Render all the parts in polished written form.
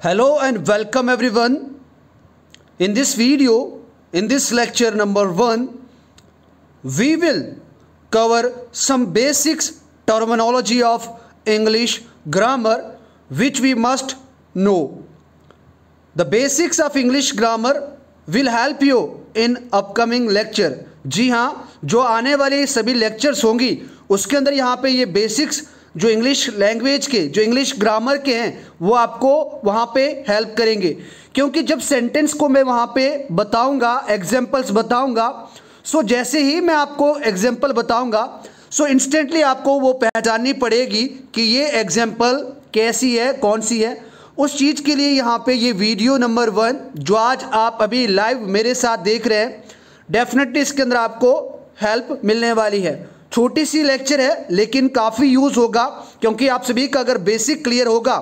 Hello and welcome everyone. In this video, in this lecture number 1, we will cover some basics terminology of English grammar which we must know. The basics of English grammar will help you in upcoming lecture. जी हाँ, जो आने वाले सभी lectures होंगी उसके अंदर यहाँ पे ये बेसिक्स जो इंग्लिश लैंग्वेज के, जो इंग्लिश ग्रामर के हैं, वो आपको वहाँ पे हेल्प करेंगे। क्योंकि जब सेंटेंस को मैं वहाँ पे बताऊँगा, एग्जाम्पल्स बताऊँगा, सो जैसे ही मैं आपको एग्जाम्पल बताऊँगा सो इंस्टेंटली आपको वो पहचाननी पड़ेगी कि ये एग्जाम्पल कैसी है, कौन सी है। उस चीज़ के लिए यहाँ पे ये वीडियो नंबर 1 जो आज आप अभी लाइव मेरे साथ देख रहे हैं, डेफिनेटली इसके अंदर आपको हेल्प मिलने वाली है। छोटी सी लेक्चर है लेकिन काफ़ी यूज़ होगा, क्योंकि आप सभी का अगर बेसिक क्लियर होगा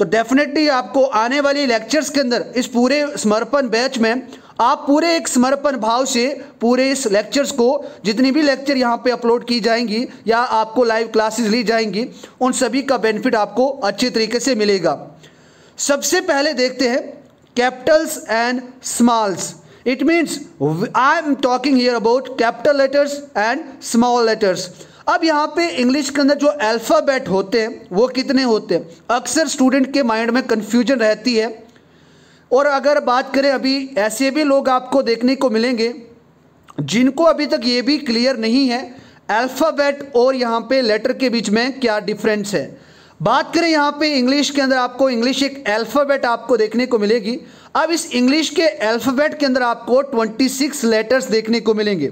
तो डेफिनेटली आपको आने वाली लेक्चर्स के अंदर इस पूरे समर्पण बैच में आप पूरे एक समर्पण भाव से पूरे इस लेक्चर्स को, जितनी भी लेक्चर यहाँ पे अपलोड की जाएंगी या आपको लाइव क्लासेस ली जाएंगी, उन सभी का बेनिफिट आपको अच्छे तरीके से मिलेगा। सबसे पहले देखते हैं Capitals and smalls. It means I am talking here about capital letters and small letters. अब यहाँ पे इंग्लिश के अंदर जो अल्फ़ाबेट होते हैं वो कितने होते हैं, अक्सर स्टूडेंट के माइंड में कन्फ्यूजन रहती है। और अगर बात करें, अभी ऐसे भी लोग आपको देखने को मिलेंगे जिनको अभी तक ये भी क्लियर नहीं है अल्फ़ाबेट और यहाँ पे लेटर के बीच में क्या डिफरेंस है। बात करें यहाँ पे इंग्लिश के अंदर, आपको इंग्लिश एक अल्फ़ाबेट आपको देखने को मिलेगी। अब इस इंग्लिश के अल्फ़ाबेट के अंदर आपको 26 लेटर्स देखने को मिलेंगे।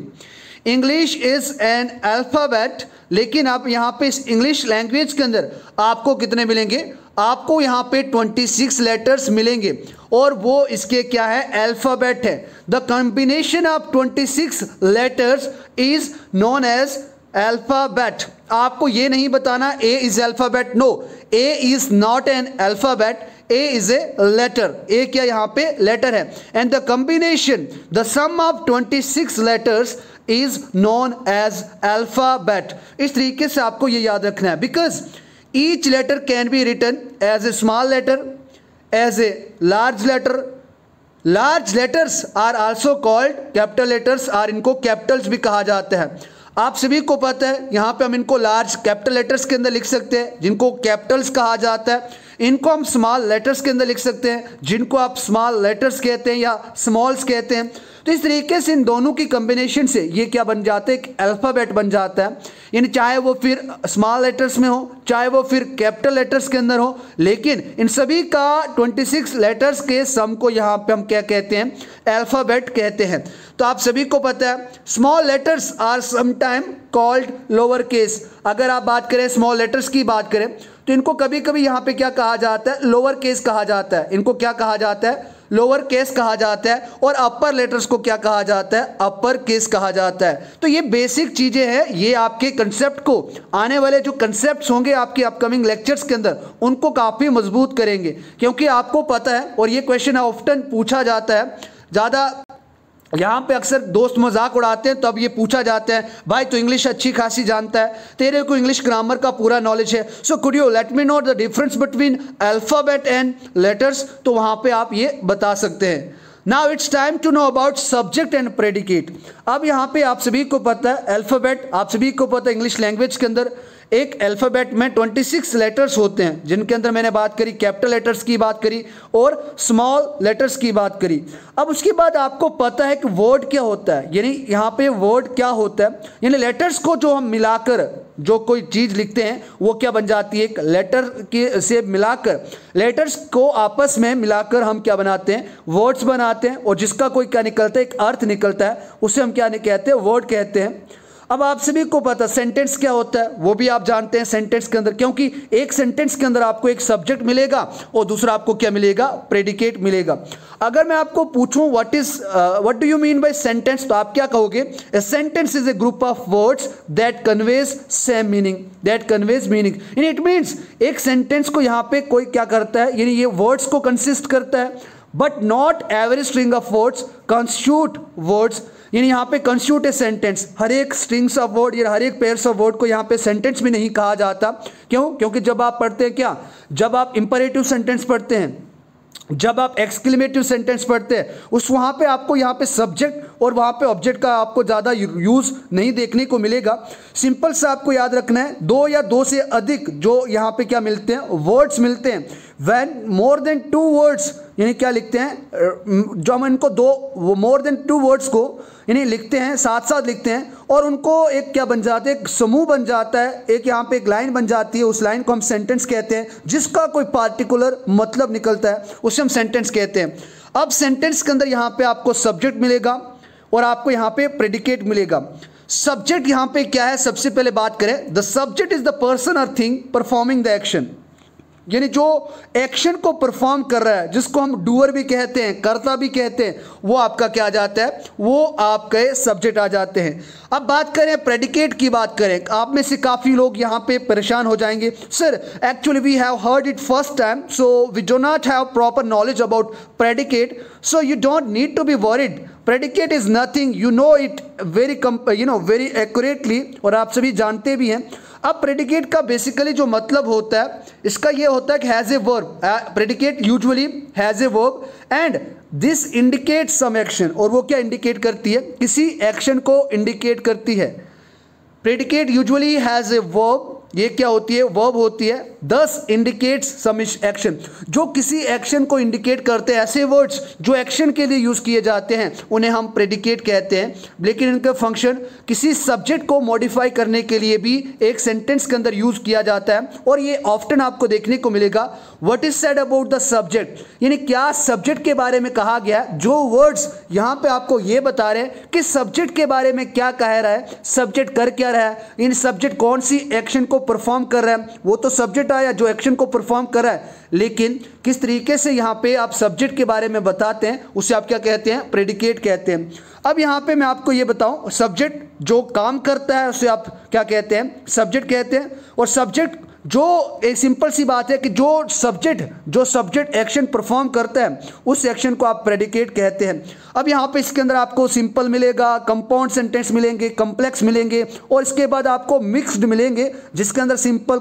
इंग्लिश इज़ एन अल्फ़ाबेट, लेकिन आप यहाँ पे इस इंग्लिश लैंग्वेज के अंदर आपको कितने मिलेंगे, आपको यहाँ पे 26 लेटर्स मिलेंगे और वो इसके क्या है, अल्फ़ाबेट है। The combination of 26 letters is known as alphabet. आपको ये नहीं बताना A is alphabet, no, A is not an alphabet, A is a letter. A क्या यहाँ पे लेटर है। And the combination, the sum of 26 letters is known as alphabet. इस तरीके से आपको ये याद रखना है, because each letter can be written as a small letter, as a large letter. Large letters are also called capital letters, और इनको कैपिटल्स भी कहा जाता है। आप सभी को पता है यहाँ पे हम इनको लार्ज कैपिटल लेटर्स के अंदर लिख सकते हैं जिनको कैपिटल्स कहा जाता है। इनको हम स्मॉल लेटर्स के अंदर लिख सकते हैं जिनको आप स्मॉल लेटर्स कहते हैं या स्मॉल्स कहते हैं। तो इस तरीके से इन दोनों की कम्बिनेशन से ये क्या बन जाता है, एक अल्फ़ाबेट बन जाता है। यानी चाहे वो फिर स्मॉल लेटर्स में हो, चाहे वो फिर कैपिटल लेटर्स के अंदर हो, लेकिन इन सभी का 26 लेटर्स के सम को यहाँ पे हम क्या कहते हैं, अल्फ़ाबेट कहते हैं। तो आप सभी को पता है small letters are sometime called lower case. अगर आप बात करें स्मॉल लेटर्स की बात करें तो इनको कभी कभी यहाँ पे क्या कहा जाता है, लोअर केस कहा जाता है। इनको क्या कहा जाता है, लोअर केस कहा जाता है। और अपर लेटर्स को क्या कहा जाता है, अपर केस कहा जाता है। तो ये बेसिक चीज़ें हैं, ये आपके कंसेप्ट को, आने वाले जो कंसेप्ट्स होंगे आपके अपकमिंग लेक्चर्स के अंदर, उनको काफ़ी मजबूत करेंगे। क्योंकि आपको पता है, और ये क्वेश्चन ऑफ्टन पूछा जाता है, ज़्यादा यहाँ पे अक्सर दोस्त मजाक उड़ाते हैं, तो अब ये पूछा जाता है, भाई तो इंग्लिश अच्छी खासी जानता है, तेरे को इंग्लिश ग्रामर का पूरा नॉलेज है, so could you let me know the difference between alphabet and letters. तो वहाँ पे आप ये बता सकते हैं। Now it's time to know about subject and predicate. अब यहाँ पे आप सभी को पता है अल्फ़ाबेट, आप सभी को पता है इंग्लिश लैंग्वेज के अंदर एक अल्फ़ाबेट में 26 लेटर्स होते हैं, जिनके अंदर मैंने बात करी कैपिटल लेटर्स की बात करी और स्मॉल लेटर्स की बात करी। अब उसके बाद आपको पता है कि वर्ड क्या होता है, यानी यहाँ पे वर्ड क्या होता है, यानी लेटर्स को जो हम मिलाकर जो कोई चीज़ लिखते हैं वो क्या बन जाती है, एक लेटर के से मिलाकर, लेटर्स को आपस में मिलाकर हम क्या बनाते हैं, वर्ड्स बनाते हैं। और जिसका कोई क्या निकलता है, एक अर्थ निकलता है, उसे हम क्या नहीं कहते हैं, वर्ड कहते हैं। अब आप सभी को पता सेंटेंस क्या होता है, वो भी आप जानते हैं सेंटेंस के अंदर, क्योंकि एक सेंटेंस के अंदर आपको एक सब्जेक्ट मिलेगा और दूसरा आपको क्या मिलेगा, प्रेडिकेट मिलेगा। अगर मैं आपको पूछूं what do you mean by sentence, तो आप क्या कहोगे, a sentence is a group of words that conveys same meaning, that conveys meaning. यानी इट मीन्स एक सेंटेंस को यहाँ पे कोई क्या करता है, यानी ये वर्ड्स को कंसिस्ट करता है, but not every string of words constitute words. यानी यहाँ पे कंस्टिट्यूट ए सेंटेंस, हर एक स्ट्रिंग्स ऑफ वर्ड या हर एक पेयर्स ऑफ वर्ड को यहाँ पे सेंटेंस भी नहीं कहा जाता। क्यों? क्योंकि जब आप पढ़ते हैं क्या, जब आप इंपरेटिव सेंटेंस पढ़ते हैं जब आप एक्सक्लेमेटिव सेंटेंस पढ़ते हैं उस वहाँ पे आपको यहाँ पे सब्जेक्ट और वहाँ पे ऑब्जेक्ट का आपको ज़्यादा यूज़ नहीं देखने को मिलेगा। सिंपल सा आपको याद रखना है, दो या दो से अधिक जो यहाँ पे क्या मिलते हैं, वर्ड्स मिलते हैं। व्हेन मोर देन 2 वर्ड्स, यानी क्या लिखते हैं, जो हम इनको दो मोर देन 2 वर्ड्स को यानी लिखते हैं, साथ साथ लिखते हैं और उनको एक क्या बन जाते हैं, एक समूह बन जाता है, एक यहाँ पे एक लाइन बन जाती है। उस लाइन को हम सेंटेंस कहते हैं, जिसका कोई पार्टिकुलर मतलब निकलता है उसे हम सेंटेंस कहते हैं। अब सेंटेंस के अंदर यहाँ पे आपको सब्जेक्ट मिलेगा और आपको यहाँ पे प्रेडिकेट मिलेगा। सब्जेक्ट यहाँ पे क्या है, सबसे पहले बात करें, the subject is the person और थिंग परफॉर्मिंग द एक्शन, यानी जो एक्शन को परफॉर्म कर रहा है, जिसको हम डूअर भी कहते हैं, कर्ता भी कहते हैं, वो आपका क्या आ जाता है, वो आपके सब्जेक्ट आ जाते हैं। अब बात करें प्रेडिकेट की, बात करें, आप में से काफ़ी लोग यहाँ पे परेशान हो जाएंगे, sir actually we have heard it first time so we do not have proper knowledge about predicate, so you don't need to be worried, predicate is nothing, you know it very accurately, और आप सभी जानते भी हैं। अब predicate का basically जो मतलब होता है, इसका ये होता है कि has a verb, predicate usually has a verb and this indicate some action, और वो क्या इंडिकेट करती है, किसी एक्शन को इंडिकेट करती है। Predicate usually has a verb, ये क्या होती है, वर्ब होती है, दस इंडिकेट्स सम एक्शन, जो किसी एक्शन को इंडिकेट करते हैं। ऐसे वर्ड्स जो एक्शन के लिए यूज़ किए जाते हैं उन्हें हम प्रेडिकेट कहते हैं, लेकिन इनका फंक्शन किसी सब्जेक्ट को मॉडिफाई करने के लिए भी एक सेंटेंस के अंदर यूज़ किया जाता है। और ये ऑफ्टन आपको देखने को मिलेगा, what is said about the subject, यानी क्या सब्जेक्ट के बारे में कहा गया। जो वर्ड्स यहाँ पे आपको ये बता रहे हैं कि सब्जेक्ट के बारे में क्या कह रहा है, सब्जेक्ट कर क्या रहा है, इन सब्जेक्ट कौन सी एक्शन को परफॉर्म कर रहा है, वो तो सब्जेक्ट आया जो एक्शन को परफॉर्म कर रहा है, लेकिन किस तरीके से यहाँ पे आप सब्जेक्ट के बारे में बताते हैं उसे आप क्या कहते हैं, प्रेडिकेट कहते हैं। अब यहाँ पे मैं आपको ये बताऊं, सब्जेक्ट जो काम करता है उसे आप क्या कहते हैं, सब्जेक्ट कहते हैं। और सब्जेक्ट जो एक सिंपल सी बात है कि जो सब्जेक्ट एक्शन परफॉर्म करता है उस एक्शन को आप प्रेडिकेट कहते हैं। अब यहाँ पे इसके अंदर आपको सिंपल मिलेगा, कंपाउंड सेंटेंस मिलेंगे, कॉम्प्लेक्स मिलेंगे और इसके बाद आपको मिक्स्ड मिलेंगे, जिसके अंदर सिंपल,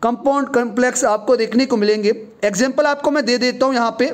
कंपाउंड कॉम्प्लेक्स आपको देखने को मिलेंगे। एग्जाम्पल आपको मैं दे देता हूँ यहाँ पे,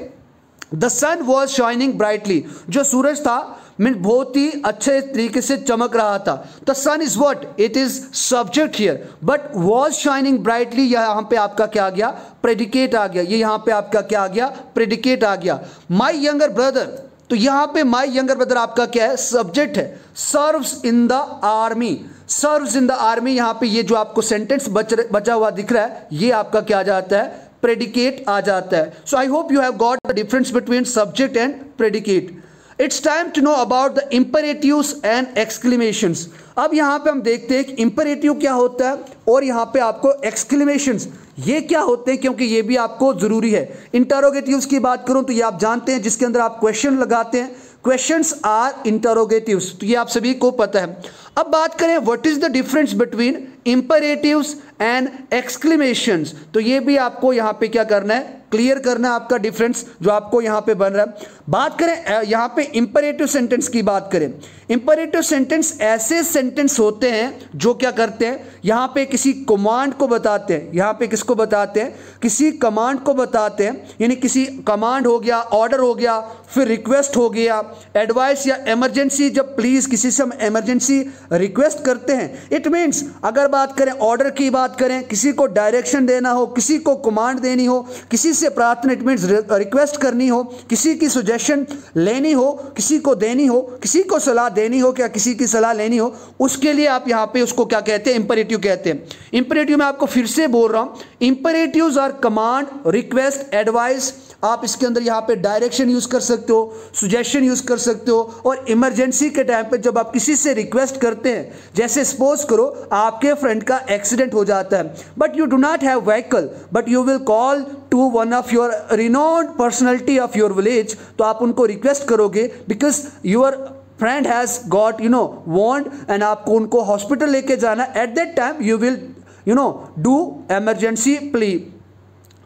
the sun was shining brightly, जो सूरज था मीन बहुत ही अच्छे तरीके से चमक रहा था। The sun is what, it is subject here, but was shining brightly यहाँ पे आपका क्या आ गया, प्रेडिकेट आ गया। ये यहाँ पे आपका क्या आ गया, प्रेडिकेट आ गया। माई यंगर ब्रदर, तो यहाँ पे माई यंगर ब्रदर आपका क्या है, सब्जेक्ट है। Serves in the army, serves in the army, यहाँ पे ये जो आपको सेंटेंस बचा हुआ दिख रहा है ये आपका क्या आ जाता है, प्रेडिकेट आ जाता है। So I hope you have got the difference between subject and predicate. It's time to know about the imperatives and exclamations. अब यहाँ पे हम देखते हैं कि इंपेरेटिव क्या होता है और यहाँ पे आपको एक्सक्लेमेशंस ये क्या होते हैं, क्योंकि ये भी आपको जरूरी है। इंटरोगेटिव्स की बात करूं तो ये आप जानते हैं, जिसके अंदर आप क्वेश्चन लगाते हैं, क्वेश्चंस आर इंटरोगेटिव्स, तो ये आप सभी को पता है। अब बात करें what is the difference between imperatives and exclamations, तो ये भी आपको यहाँ पे क्या करना है, क्लियर करना है आपका डिफरेंस जो आपको यहाँ पे बन रहा है। बात करें यहाँ पे इंपेरेटिव सेंटेंस की बात करें, इंपेरेटिव सेंटेंस ऐसे सेंटेंस होते हैं जो क्या करते हैं, यहाँ पे किसी कमांड को बताते हैं, यहाँ पे किसको बताते हैं, किसी कमांड को बताते हैं, यानी किसी कमांड हो गया, ऑर्डर हो गया, फिर रिक्वेस्ट हो गया, एडवाइस या इमरजेंसी, जब प्लीज किसी से हम इमरजेंसी रिक्वेस्ट करते हैं, इट मीन्स अगर बात करें ऑर्डर की बात करें, किसी को डायरेक्शन देना हो, किसी को कमांड देनी हो, किसी से प्रार्थना, इट मीन्स रिक्वेस्ट करनी हो, किसी की सजेशन लेनी हो, किसी को देनी हो, किसी को सलाह देनी हो, क्या किसी की सलाह लेनी हो, उसके लिए आप यहाँ पे उसको क्या कहते हैं, इंपेरेटिव कहते हैं। इंपेरेटिव मैं आपको फिर से बोल रहा हूँ, इंपेरेटिव्स आर कमांड, रिक्वेस्ट, एडवाइस, आप इसके अंदर यहाँ पे डायरेक्शन यूज कर सकते हो, सुजेशन यूज कर सकते हो, और इमरजेंसी के टाइम पे जब आप किसी से रिक्वेस्ट करते हैं, जैसे सपोज करो आपके फ्रेंड का एक्सीडेंट हो जाता है, but you do not have vehicle, but you will call to one of your renowned personality of your village, तो आप उनको रिक्वेस्ट करोगे because your friend has got wound and आपको उनको हॉस्पिटल लेके जाना, at that time you will do emergency plea.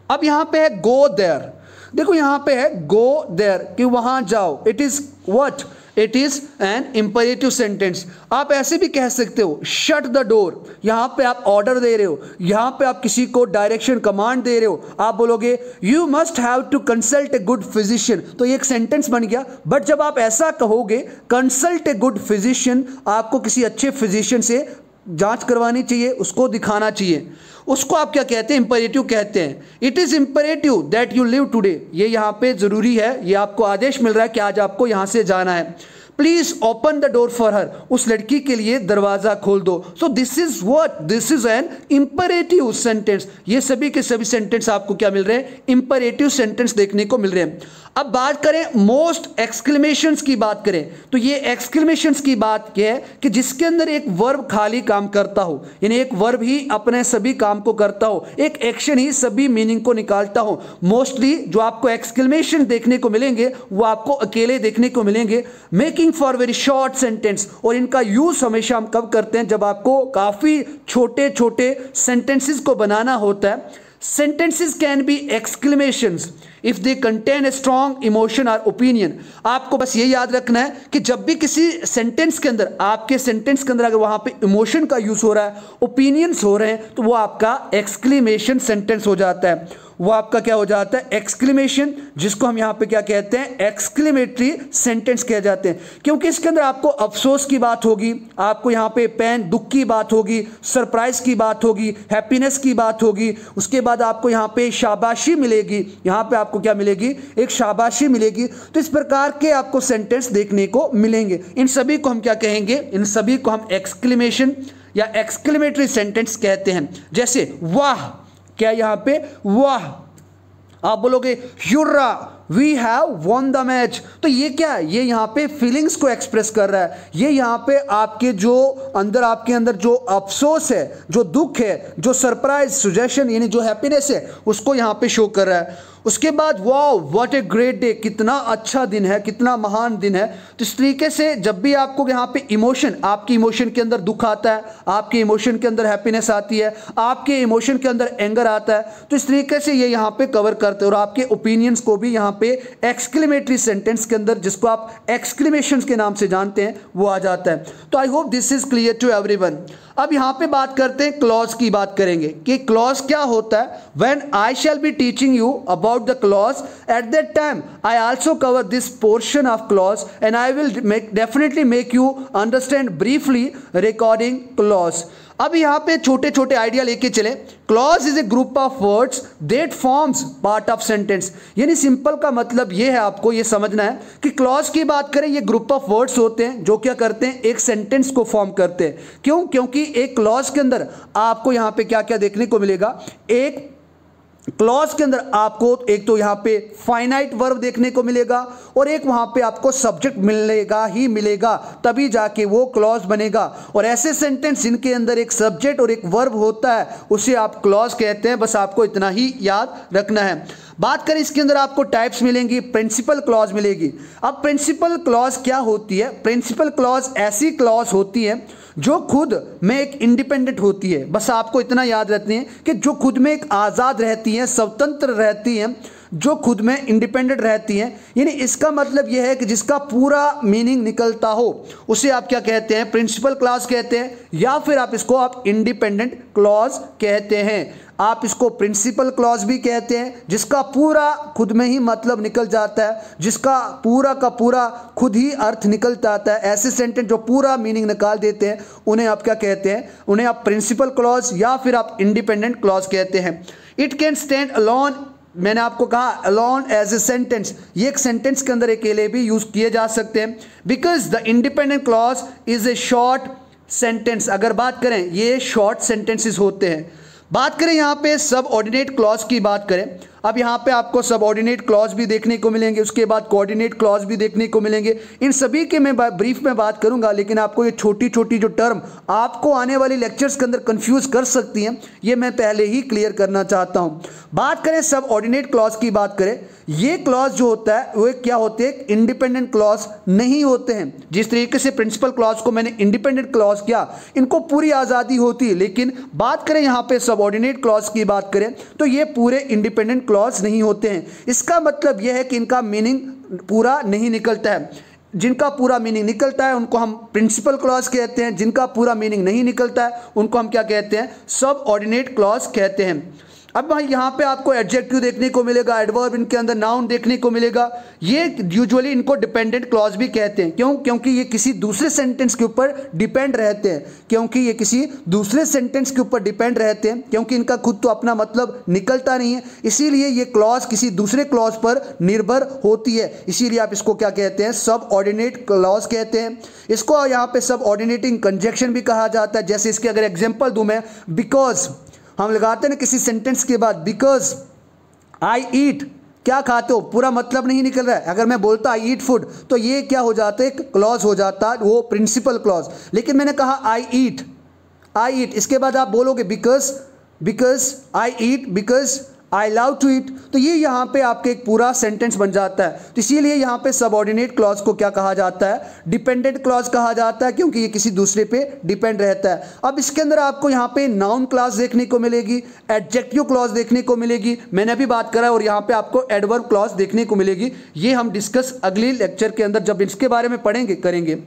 अब यहाँ पे है गो देयर, देखो यहाँ पे है गो देयर कि वहां जाओ, it is what, it is an imperative sentence. आप ऐसे भी कह सकते हो शट द डोर, यहां पे आप ऑर्डर दे रहे हो, यहां पे आप किसी को डायरेक्शन कमांड दे रहे हो, आप बोलोगे you must have to consult a good physician, तो ये एक सेंटेंस बन गया। बट जब आप ऐसा कहोगे कंसल्ट ए गुड फिजिशियन, आपको किसी अच्छे फिजिशियन से जांच करवानी चाहिए, उसको दिखाना चाहिए, उसको आप क्या कहते हैं, इंपेरेटिव कहते हैं। It is imperative that you live today, ये यहां पे जरूरी है, ये आपको आदेश मिल रहा है कि आज आपको यहां से जाना है। Please open the door for her, उस लड़की के लिए दरवाजा खोल दो। So this is what, this is an imperative sentence. ये सभी के सभी सेंटेंस आपको क्या मिल रहे हैं, इंपेरेटिव सेंटेंस देखने को मिल रहे हैं। अब बात करें मोस्ट एक्सक्लेमेशंस की बात करें, तो ये एक्सक्लेमेशंस की बात क्या है कि जिसके अंदर एक वर्ब खाली काम करता हो, यानी एक वर्ब ही अपने सभी काम को करता हो, एक एक्शन ही सभी मीनिंग को निकालता हो। मोस्टली जो आपको एक्सक्लेमेशन देखने को मिलेंगे वो आपको अकेले देखने को मिलेंगे। Making for very short sentence, और इनका यूज हमेशा हम कब करते हैं, जब आपको काफी छोटे छोटे सेंटेंसेस को बनाना होता है। Sentences can be exclamations if they contain a strong emotion or opinion। आपको बस ये याद रखना है कि जब भी किसी सेंटेंस के अंदर, आपके सेंटेंस के अंदर अगर वहां पे इमोशन का यूज हो रहा है, ओपिनियंस हो रहे हैं, तो वो आपका एक्सक्लेमेशन सेंटेंस हो जाता है। वो आपका क्या हो जाता है, एक्सक्लेमेशन, जिसको हम यहां पे क्या कहते हैं, एक्सक्लेमेटरी सेंटेंस कह जाते हैं। क्योंकि इसके अंदर आपको अफसोस की बात होगी, आपको यहां पे पेन, दुख की बात होगी, सरप्राइज की बात होगी, हैप्पीनेस की बात होगी, उसके बाद आपको यहां पे शाबाशी मिलेगी, यहां पे आपको क्या मिलेगी, एक शाबाशी मिलेगी। तो इस प्रकार के आपको सेंटेंस देखने को मिलेंगे। इन सभी को हम क्या कहेंगे, इन सभी को हम एक्सक्लेमेशन या एक्सक्लेमेटरी सेंटेंस कहते हैं। जैसे वाह, क्या यहां पे वाह, आप बोलोगे hurrah, we have won the match, तो ये क्या है, ये यहां पे फीलिंग्स को एक्सप्रेस कर रहा है। ये यहां पे आपके जो अंदर, आपके अंदर जो अफसोस है, जो दुख है, जो सरप्राइज, सुजेशन यानी जो हैप्पीनेस है, उसको यहां पे शो कर रहा है। उसके बाद wow what a great day, कितना अच्छा दिन है, कितना महान दिन है। तो इस तरीके से जब भी आपको यहाँ पे इमोशन, आपकी इमोशन के अंदर दुख आता है, आपके इमोशन के अंदर हैप्पीनेस आती है, आपके इमोशन के अंदर एंगर आता है, तो इस तरीके से ये यहाँ पे कवर करते हैं। और आपके ओपिनियंस को भी यहाँ पे एक्सक्लेमेटरी सेंटेंस के अंदर, जिसको आप एक्सक्लेमेशन के नाम से जानते हैं, वो आ जाता है। तो I hope this is clear to everyone. अब यहां पे बात करते हैं, क्लॉज की बात करेंगे कि क्लॉज क्या होता है। When I shall be teaching you about the clause, eight that time I also cover this portion of clause and I will definitely make you understand briefly recording clause. अब यहां पे छोटे छोटे आइडिया लेके चले। Clause is a group of words that forms part of sentence, यानी simple का मतलब ये है, आपको ये समझना है कि क्लॉज की बात करें, ये ग्रुप ऑफ वर्ड्स होते हैं जो क्या करते हैं, एक सेंटेंस को फॉर्म करते हैं। क्यों, क्योंकि एक क्लॉज के अंदर आपको यहां पे क्या क्या देखने को मिलेगा, एक क्लॉज के अंदर आपको एक तो यहां पे फाइनाइट वर्ब देखने को मिलेगा, और एक वहां पे आपको सब्जेक्ट मिलेगा ही मिलेगा, तभी जाके वो क्लॉज बनेगा। और ऐसे सेंटेंस जिनके अंदर एक सब्जेक्ट और एक वर्ब होता है, उसे आप क्लॉज कहते हैं। बस आपको इतना ही याद रखना है। बात करें इसके अंदर आपको टाइप्स मिलेंगी, प्रिंसिपल क्लॉज मिलेगी। अब प्रिंसिपल क्लॉज क्या होती है, प्रिंसिपल क्लॉज ऐसी क्लॉज होती है जो खुद में एक इंडिपेंडेंट होती है। बस आपको इतना याद रखनी है कि जो खुद में एक आज़ाद रहती हैं, स्वतंत्र रहती हैं, जो खुद में इंडिपेंडेंट रहती हैं, यानी इसका मतलब यह है कि जिसका पूरा मीनिंग निकलता हो, उसे आप क्या कहते हैं, प्रिंसिपल क्लॉज कहते हैं, या फिर आप इसको आप इंडिपेंडेंट क्लॉज कहते हैं। आप इसको प्रिंसिपल क्लॉज भी कहते हैं, जिसका पूरा खुद में ही मतलब निकल जाता है, जिसका पूरा का पूरा खुद ही अर्थ निकल जाता है। ऐसे सेंटेंस जो पूरा मीनिंग निकाल देते हैं, उन्हें आप क्या कहते हैं, उन्हें आप प्रिंसिपल क्लॉज या फिर आप इंडिपेंडेंट क्लॉज कहते हैं। इट कैन स्टैंड अलोन, मैंने आपको कहा अलोन एज ए सेंटेंस, ये एक सेंटेंस के अंदर अकेले भी यूज किए जा सकते हैं। Because the independent clause is a short sentence. अगर बात करें, ये शॉर्ट सेंटेंसेस होते हैं। बात करें यहाँ पे सबऑर्डिनेट क्लॉज की बात करें, अब यहाँ पे आपको सबऑर्डिनेट क्लॉज भी देखने को मिलेंगे, उसके बाद कोऑर्डिनेट क्लॉज भी देखने को मिलेंगे। इन सभी के मैं ब्रीफ में बात करूंगा, लेकिन आपको ये छोटी छोटी जो टर्म आपको आने वाली लेक्चर्स के अंदर कंफ्यूज कर सकती हैं, ये मैं पहले ही क्लियर करना चाहता हूँ। बात करें सबऑर्डिनेट क्लॉज की बात करें, ये क्लॉज जो होता है वो क्या होते हैं, इंडिपेंडेंट क्लॉज नहीं होते हैं। जिस तरीके से प्रिंसिपल क्लॉज को मैंने इंडिपेंडेंट क्लॉज किया, इनको पूरी आज़ादी होती है, लेकिन बात करें यहाँ पे सबऑर्डिनेट क्लॉज की बात करें तो ये पूरे इंडिपेंडेंट क्लॉज नहीं होते हैं। इसका मतलब यह है कि इनका मीनिंग पूरा नहीं निकलता है। जिनका पूरा मीनिंग निकलता है उनको हम प्रिंसिपल क्लॉज कहते हैं, जिनका पूरा मीनिंग नहीं निकलता है उनको हम क्या कहते हैं, सब ऑर्डिनेट क्लॉज कहते हैं। अब भाई यहाँ पे आपको एडजेक्टिव देखने को मिलेगा, एडवर्ब इनके अंदर नाउन देखने को मिलेगा। ये यूजुअली इनको डिपेंडेंट क्लॉज भी कहते हैं। क्यों? क्योंकि ये किसी दूसरे सेंटेंस के ऊपर डिपेंड रहते हैं, क्योंकि ये किसी दूसरे सेंटेंस के ऊपर डिपेंड रहते हैं, क्योंकि इनका खुद तो अपना मतलब निकलता नहीं है, इसीलिए ये क्लॉज किसी दूसरे क्लॉज पर निर्भर होती है। इसीलिए आप इसको क्या कहते हैं, सब ऑर्डिनेट क्लॉज कहते हैं। इसको यहाँ पे सब ऑर्डिनेटिंग कंजक्शन भी कहा जाता है। जैसे इसके अगर एग्जाम्पल दूं मैं, बिकॉज हम लगाते हैं ना किसी सेंटेंस के बाद, बिकॉज आई ईट, क्या खाते हो, पूरा मतलब नहीं निकल रहा है। अगर मैं बोलता आई ईट फूड तो ये क्या हो जाता है, एक क्लॉज हो जाता है, वो प्रिंसिपल क्लॉज। लेकिन मैंने कहा आई ईट, इसके बाद आप बोलोगे because I eat, because I love to eat, तो ये यहाँ पे आपके एक पूरा सेंटेंस बन जाता है। तो इसीलिए यहाँ पे सबऑर्डिनेट क्लॉज को क्या कहा जाता है, डिपेंडेंट क्लॉज कहा जाता है, क्योंकि ये किसी दूसरे पे डिपेंड रहता है। अब इसके अंदर आपको यहाँ पे नाउन क्लॉज देखने को मिलेगी, एडजेक्टिव क्लॉज देखने को मिलेगी, मैंने अभी बात करा, और यहाँ पे आपको एडवर्ब क्लॉज देखने को मिलेगी। ये हम डिस्कस अगली लेक्चर के अंदर जब इसके बारे में पढ़ेंगे करेंगे।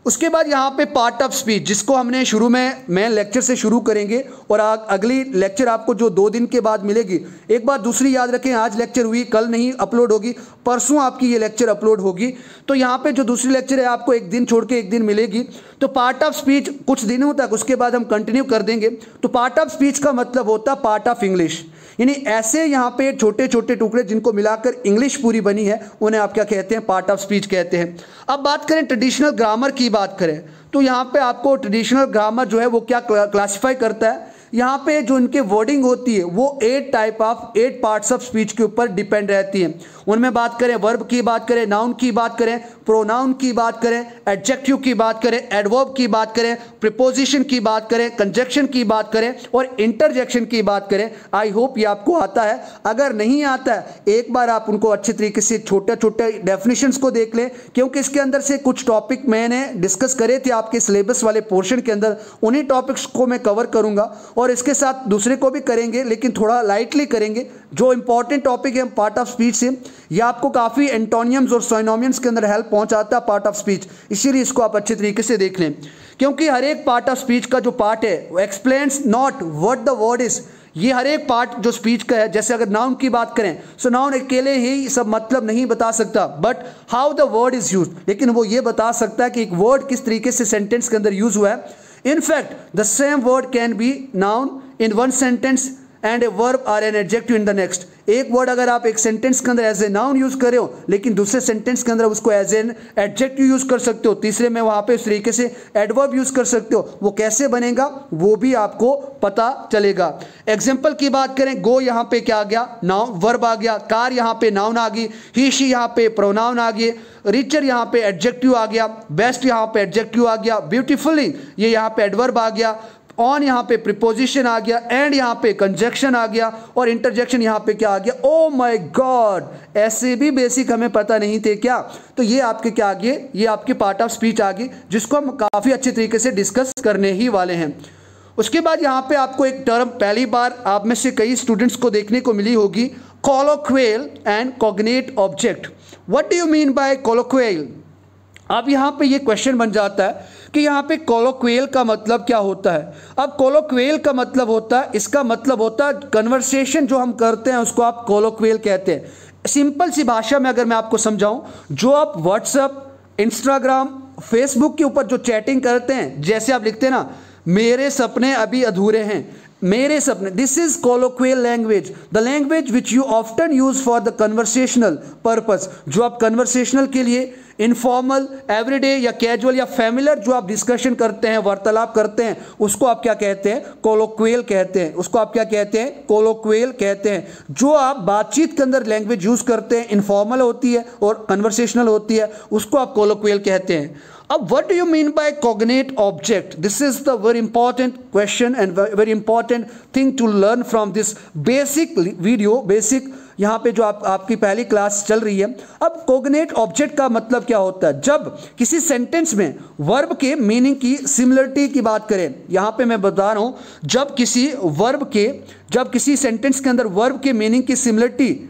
उसके बाद यहाँ पे पार्ट ऑफ स्पीच, जिसको हमने शुरू में मेन लेक्चर से शुरू करेंगे और अगली लेक्चर आपको जो 2 दिन के बाद मिलेगी। एक बात दूसरी याद रखें, आज लेक्चर हुई, कल नहीं अपलोड होगी, परसों आपकी ये लेक्चर अपलोड होगी। तो यहाँ पे जो दूसरी लेक्चर है आपको एक दिन छोड़ के एक दिन मिलेगी। तो पार्ट ऑफ स्पीच कुछ दिनों तक, उसके बाद हम कंटिन्यू कर देंगे। तो पार्ट ऑफ स्पीच का मतलब होता है पार्ट ऑफ इंग्लिश, यानी ऐसे यहाँ पे छोटे छोटे टुकड़े जिनको मिलाकर इंग्लिश पूरी बनी है, उन्हें आप क्या कहते हैं, पार्ट ऑफ स्पीच कहते हैं। अब बात करें ट्रेडिशनल ग्रामर की बात करें, तो यहाँ पे आपको ट्रेडिशनल ग्रामर जो है वो क्या क्लासिफाई करता है, यहाँ पे जो इनके वर्डिंग होती है वो 8 पार्ट्स ऑफ स्पीच के ऊपर डिपेंड रहती है। उनमें बात करें वर्ब की बात करें, नाउन की बात करें, प्रोनाउन की बात करें, एडजेक्टिव की बात करें, एडवर्ब की बात करें, प्रीपोजिशन की बात करें, कंजक्शन की बात करें और इंटरजेक्शन की बात करें। आई होप ये आपको आता है। अगर नहीं आता है, एक बार आप उनको अच्छे तरीके से छोटे छोटे डेफिनेशंस को देख लें, क्योंकि इसके अंदर से कुछ टॉपिक मैंने डिस्कस करे थे आपके सिलेबस वाले पोर्शन के अंदर, उन्हीं टॉपिक्स को मैं कवर करूंगा और इसके साथ दूसरे को भी करेंगे, लेकिन थोड़ा लाइटली करेंगे। जो इंपॉर्टेंट टॉपिक है पार्ट ऑफ स्पीच से, यह आपको काफ़ी एंटोनियम्स और सिनोनिम्स के अंदर हेल्प पहुंचाता है पार्ट ऑफ स्पीच, इसीलिए इसको आप अच्छे तरीके से देख लें। क्योंकि हर एक पार्ट ऑफ स्पीच का जो पार्ट है वो explains not what the word is. ये हर एक पार्ट जो स्पीच का है, जैसे अगर नाउन की बात करें, सो नाउन अकेले ही सब मतलब नहीं बता सकता, but how the word is use, लेकिन वो ये बता सकता है कि एक वर्ड किस तरीके से सेंटेंस के अंदर यूज हुआ है। In fact, the same word can be noun in one sentence and a verb or an adjective in the next. एक वर्ड अगर आप एक सेंटेंस के अंदर एज ए नाउन यूज कर रहे हो, लेकिन दूसरे सेंटेंस के अंदर उसको एज एन एडजेक्टिव यूज कर सकते हो, तीसरे में वहां पे उस तरीके से एडवर्ब यूज कर सकते हो। वो कैसे बनेगा वो भी आपको पता चलेगा। एग्जाम्पल की बात करें, गो यहाँ पे क्या आ गया, नाउन वर्ब आ गया, कार यहाँ पे नाउन आ गई, ही शी यहाँ पे प्रोनाउन आ गए, रिचर यहाँ पे एडजेक्टिव आ गया, बेस्ट यहाँ पे एडजेक्टिव आ गया, ब्यूटीफुली ये यहाँ पे एडवर्ब आ गया, ऑन यहाँ पे प्रीपोजिशन आ गया, एंड यहाँ पे कंजक्शन आ गया और इंटरजेक्शन यहाँ पे क्या आ गया। ओ माय गॉड, ऐसे भी बेसिक हमें पता नहीं थे क्या। तो ये आपके क्या आ गए, ये आपके पार्ट ऑफ स्पीच आ गई, जिसको हम काफ़ी अच्छे तरीके से डिस्कस करने ही वाले हैं। उसके बाद यहाँ पे आपको एक टर्म पहली बार आप में से कई स्टूडेंट्स को देखने को मिली होगी, colloquial and cognate object. What do you mean by colloquial? अब यहाँ पे ये क्वेश्चन बन जाता है कि यहाँ पे कोलोक्वियल का मतलब क्या होता है। अब कोलोक्वियल का मतलब होता है, इसका मतलब होता है कन्वर्सेशन जो हम करते हैं उसको आप कोलोक्वियल कहते हैं। सिंपल सी भाषा में अगर मैं आपको समझाऊं, जो आप व्हाट्सएप, इंस्टाग्राम, फेसबुक के ऊपर जो चैटिंग करते हैं, जैसे आप लिखते हैं ना, मेरे सपने अभी अधूरे हैं, मेरे सपने, this is colloquial language, the language which you often use for the conversational purpose. जो आप कन्वर्सेशनल के लिए इनफॉर्मल, एवरीडे या कैजुअल या फैमिलियर जो आप डिस्कशन करते हैं, वार्तालाप करते हैं, उसको आप क्या कहते हैं, कोलोक्वियल कहते हैं। उसको आप क्या कहते हैं, कोलोक्वियल कहते हैं। जो आप बातचीत के अंदर लैंग्वेज यूज करते हैं, इनफॉर्मल होती है और कन्वर्सेशनल होती है, उसको आप कोलोक्वियल कहते हैं। अब what do you mean by cognate object? This is the very important question and very important thing to learn from this basic video, basic यहाँ पे जो आपकी पहली क्लास चल रही है। अब कॉग्नेट ऑब्जेक्ट का मतलब क्या होता है? जब किसी सेंटेंस में वर्ब के मीनिंग की सिमिलरिटी की बात करें, यहाँ पे मैं बता रहा हूँ, जब किसी सेंटेंस के अंदर वर्ब के मीनिंग की सिमिलरिटी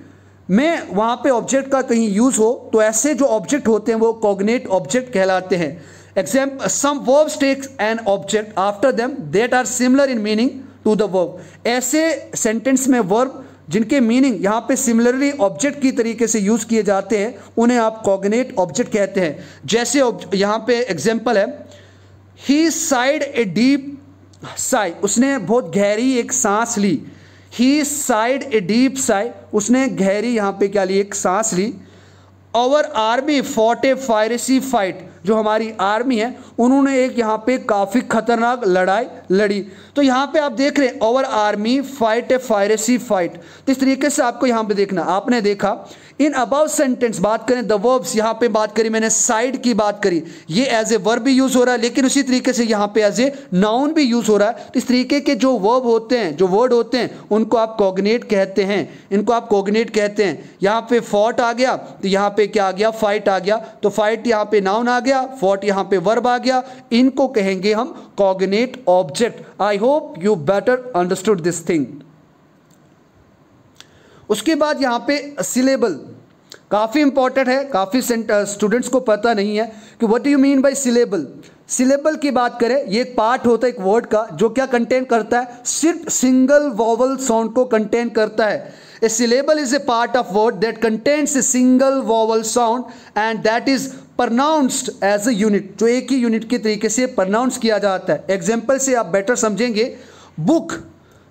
में वहाँ पे ऑब्जेक्ट का कहीं यूज़ हो तो ऐसे जो ऑब्जेक्ट होते हैं वो कॉग्नेट ऑब्जेक्ट कहलाते हैं। Example, some verbs takes an object after them that are similar in meaning to the verb. ऐसे सेंटेंस में वर्ब जिनके मीनिंग यहाँ पे सिमिलरली ऑब्जेक्ट की तरीके से यूज़ किए जाते हैं उन्हें आप कॉग्नेट ऑब्जेक्ट कहते हैं। जैसे यहाँ पे एग्जाम्पल है, he sighed a deep sigh, उसने बहुत गहरी एक सांस ली। He sighed a deep sigh, उसने गहरी यहाँ पे क्या ली, एक सांस ली। Our army fought a fierce fight, जो हमारी आर्मी है उन्होंने एक यहाँ पे काफ़ी खतरनाक लड़ाई लड़ी। तो यहाँ पे आप देख रहे हैं our army fight a fierce fight. तो इस तरीके से आपको यहाँ पे देखना, आपने देखा इन अबाउ सेंटेंस बात करें द वर्ब्स, यहाँ पे बात करी मैंने साइड की बात करी, ये एज ए वर्ब भी यूज़ हो रहा है, लेकिन उसी तरीके से यहाँ पे एज ए नाउन भी यूज़ हो रहा है। तो इस तरीके के जो वर्ब होते हैं, जो वर्ड होते हैं, उनको आप कॉग्नेट कहते हैं, इनको आप कॉग्नेट कहते हैं। यहाँ पे फॉट आ गया तो यहाँ पे क्या आ गया, फाइट आ गया। तो फाइट यहाँ पे नाउन आ गया, फॉट यहाँ पे वर्ब आ गया, इनको कहेंगे हम cognate object. I hope you better understood this thing. उसके बाद यहाँ पे सिलेबल काफ़ी इंपॉर्टेंट है, काफ़ी स्टूडेंट्स को पता नहीं है कि what do you mean bye syllable. Syllable की बात करें, ये एक पार्ट होता है एक वर्ड का जो क्या कंटेन करता है, सिर्फ सिंगल वॉवल साउंड को कंटेन करता है। A syllable is a part of word that contains a single vowel sound and that is pronounced as a unit, जो एक ही यूनिट के तरीके से प्रोनाउंस किया जाता है। एग्जाम्पल से आप बेटर समझेंगे, बुक,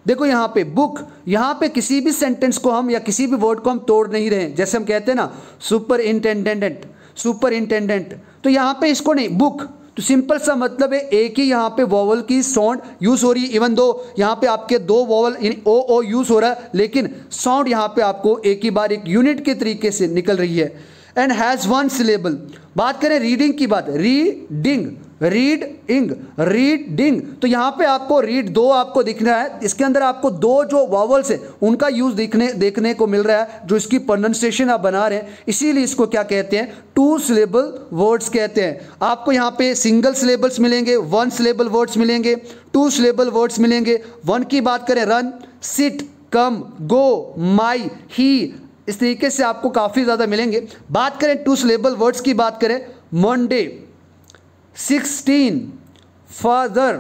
देखो यहाँ पे बुक, यहाँ पे किसी भी सेंटेंस को हम या किसी भी वर्ड को हम तोड़ नहीं रहे हैं। जैसे हम कहते हैं ना सुपर इंटेंडेंट, सुपर इंटेंडेंट, तो यहाँ पे इसको नहीं, बुक, तो सिंपल सा मतलब है एक ही यहाँ पे वॉवल की साउंड यूज़ हो रही है। इवन दो यहाँ पे आपके दो वॉवल ओ यूज़ हो रहा है, लेकिन साउंड यहाँ पे आपको एक ही बार एक यूनिट के तरीके से निकल रही है। And has one syllable. बात करें रीडिंग की बात, रीडिंग, रीडिंग, रीडिंग, तो यहाँ पे आपको रीड दो आपको दिखना है, इसके अंदर आपको दो जो वॉवल्स है उनका यूज़ देखने को मिल रहा है, जो इसकी प्रोनाउंसिएशन आप बना रहे हैं, इसीलिए इसको क्या कहते हैं, टू सिलेबल वर्ड्स कहते हैं। आपको यहाँ पे सिंगल सिलेबल्स मिलेंगे, वन सिलेबल वर्ड्स मिलेंगे, टू सिलेबल वर्ड्स मिलेंगे। वन की बात करें, रन, सिट, कम, गो, माई, ही, इस तरीके से आपको काफ़ी ज़्यादा मिलेंगे। बात करें टू सिलेबल वर्ड्स की बात करें, मंडे, 16, फादर,